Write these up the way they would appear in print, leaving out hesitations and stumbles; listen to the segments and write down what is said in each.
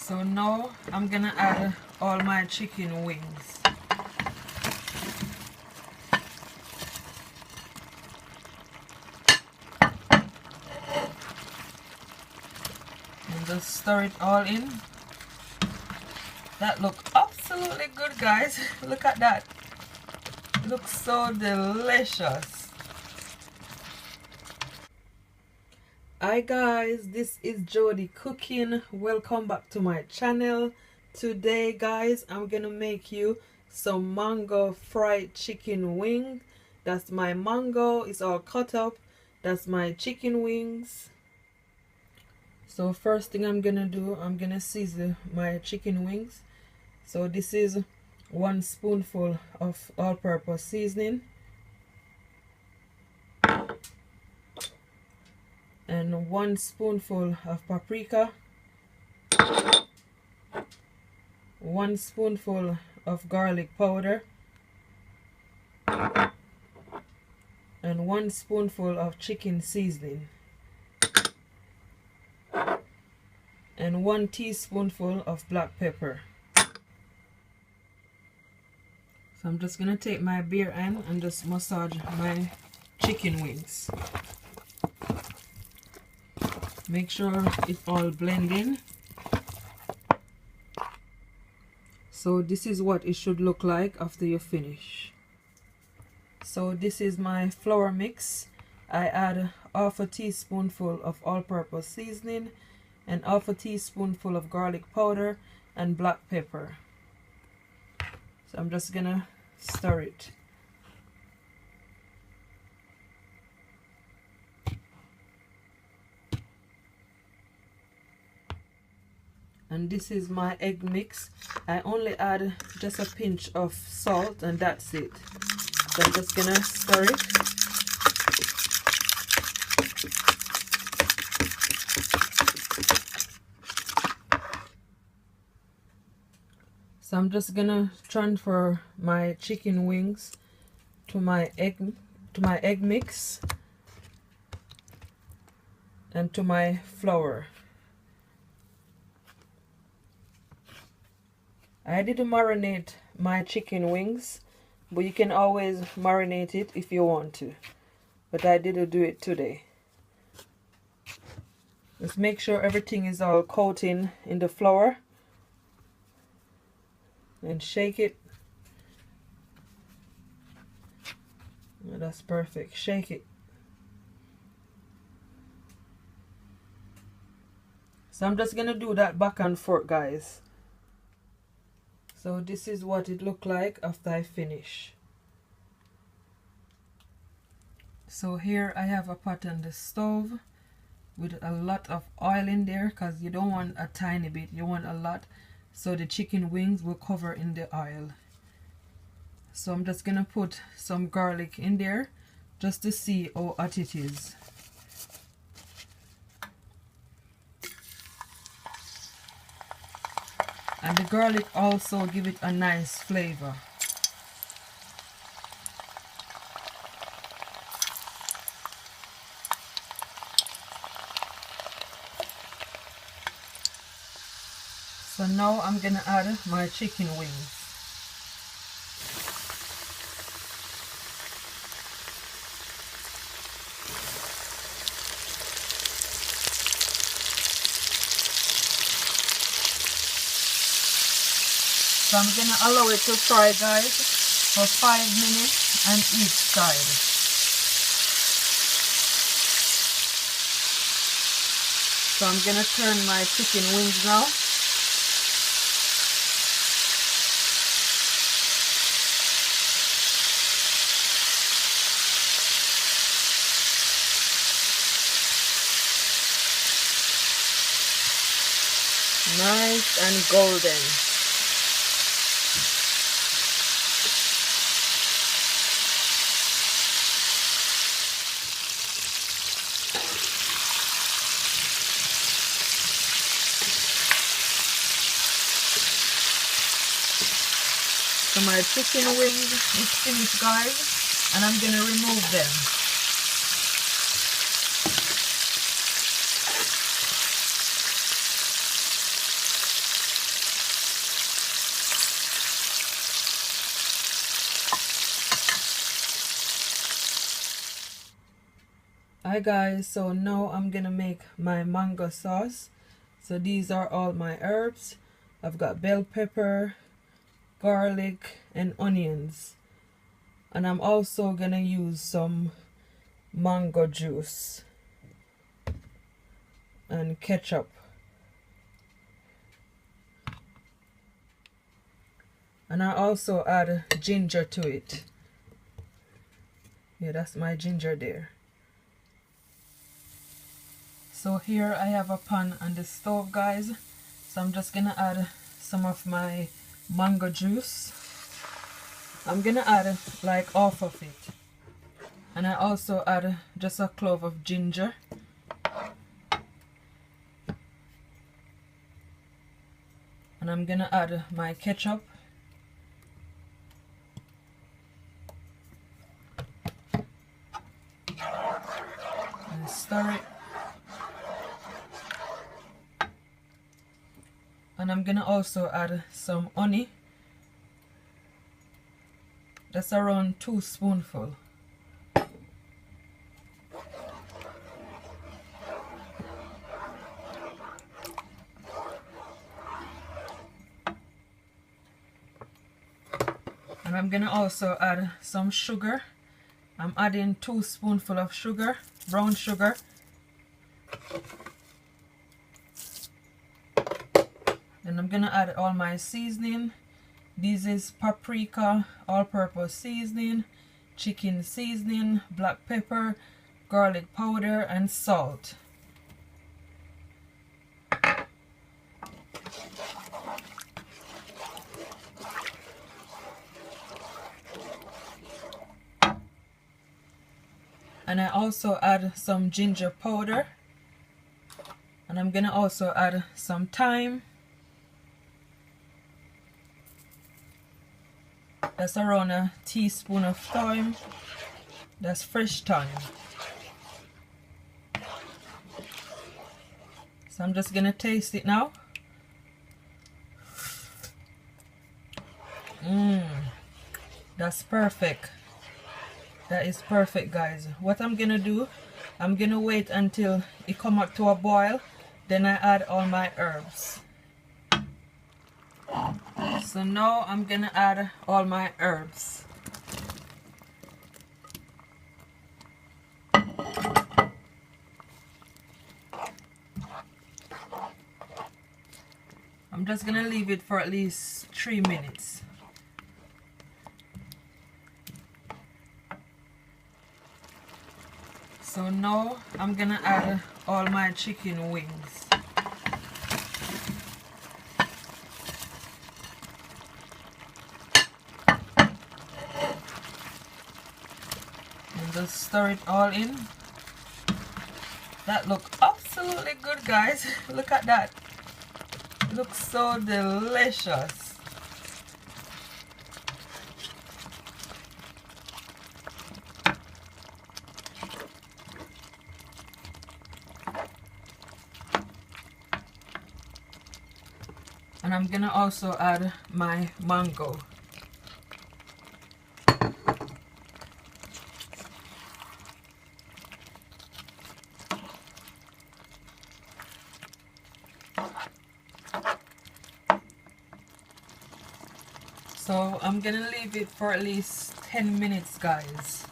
So now I'm gonna add all my chicken wings. And just stir it all in. That looks absolutely good, guys. Look at that. It looks so delicious. Hi guys, this is Jody cooking. Welcome back to my channel. Today guys, I'm gonna make you some mango fried chicken wing. That's my mango, it's all cut up. That's my chicken wings. So first thing I'm gonna do, I'm gonna season my chicken wings. So this is 1 spoonful of all-purpose seasoning and 1 spoonful of paprika, 1 spoonful of garlic powder, and 1 spoonful of chicken seasoning, and 1 teaspoonful of black pepper. So I'm just gonna take my bare hand and just massage my chicken wings. Make sure it all blend in. So this is what it should look like after you finish. So this is my flour mix. I add half a teaspoonful of all-purpose seasoning and half a teaspoonful of garlic powder and black pepper. So I'm just gonna stir it. And this is my egg mix. I only add just a pinch of salt and that's it. So I'm just gonna stir it. So I'm just gonna transfer my chicken wings to my egg mix and to my flour. I didn't marinate my chicken wings, but you can always marinate it if you want to. But I didn't do it today. Just make sure everything is all coating in the flour. And shake it. That's perfect. Shake it. So I'm just gonna do that back and forth, guys. So this is what it looked like after I finish. So here I have a pot on the stove with a lot of oil in there, because you don't want a tiny bit, you want a lot, so the chicken wings will cover in the oil. So I'm just gonna put some garlic in there just to see how hot it is. And the garlic also give it a nice flavor. So now I'm gonna add my chicken wings. So I'm gonna allow it to fry, guys, for 5 minutes on each side. So I'm gonna turn my chicken wings now. Nice and golden. So my chicken wings is finished, guys, and I'm gonna remove them. Hi guys, so now I'm gonna make my mango sauce. So these are all my herbs. I've got bell pepper, garlic and onions, and I'm also gonna use some mango juice and ketchup, and I also add ginger to it. Yeah, that's my ginger there. So here I have a pan on the stove, guys. So I'm just gonna add some of my mango juice. I'm gonna add like half of it, and I also add just a clove of ginger, and I'm gonna add my ketchup, and stir it. And I'm gonna also add some honey. That's around 2 spoonfuls. And I'm gonna also add some sugar. I'm adding 2 spoonfuls of sugar, brown sugar. And I'm gonna add all my seasoning. This is paprika, all-purpose seasoning, chicken seasoning, black pepper, garlic powder, and salt. And I also add some ginger powder. And I'm gonna also add some thyme. That's around a teaspoon of thyme. That's fresh thyme. So I'm just gonna taste it now. That's perfect. That is perfect, guys. What I'm gonna do, I'm gonna wait until it come up to a boil, then I add all my herbs. So now I'm gonna add all my herbs. I'm just gonna leave it for at least 3 minutes. So now I'm gonna add all my chicken wings. And just stir it all in. That looks absolutely good, guys. Look at that. Looks so delicious. And I'm gonna also add my mango. So I'm gonna leave it for at least 10 minutes, guys.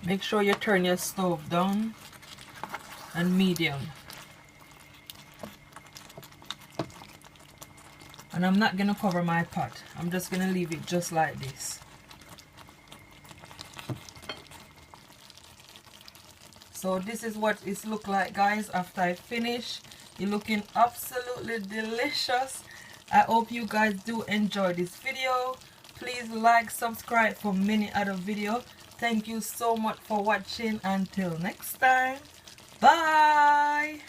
Make sure you turn your stove down and medium. And I'm not gonna cover my pot. I'm just gonna leave it just like this. So this is what it looks like, guys, after I finish. It's looking absolutely delicious. I hope you guys do enjoy this video. Please like, subscribe for many other videos. Thank you so much for watching. Until next time, bye.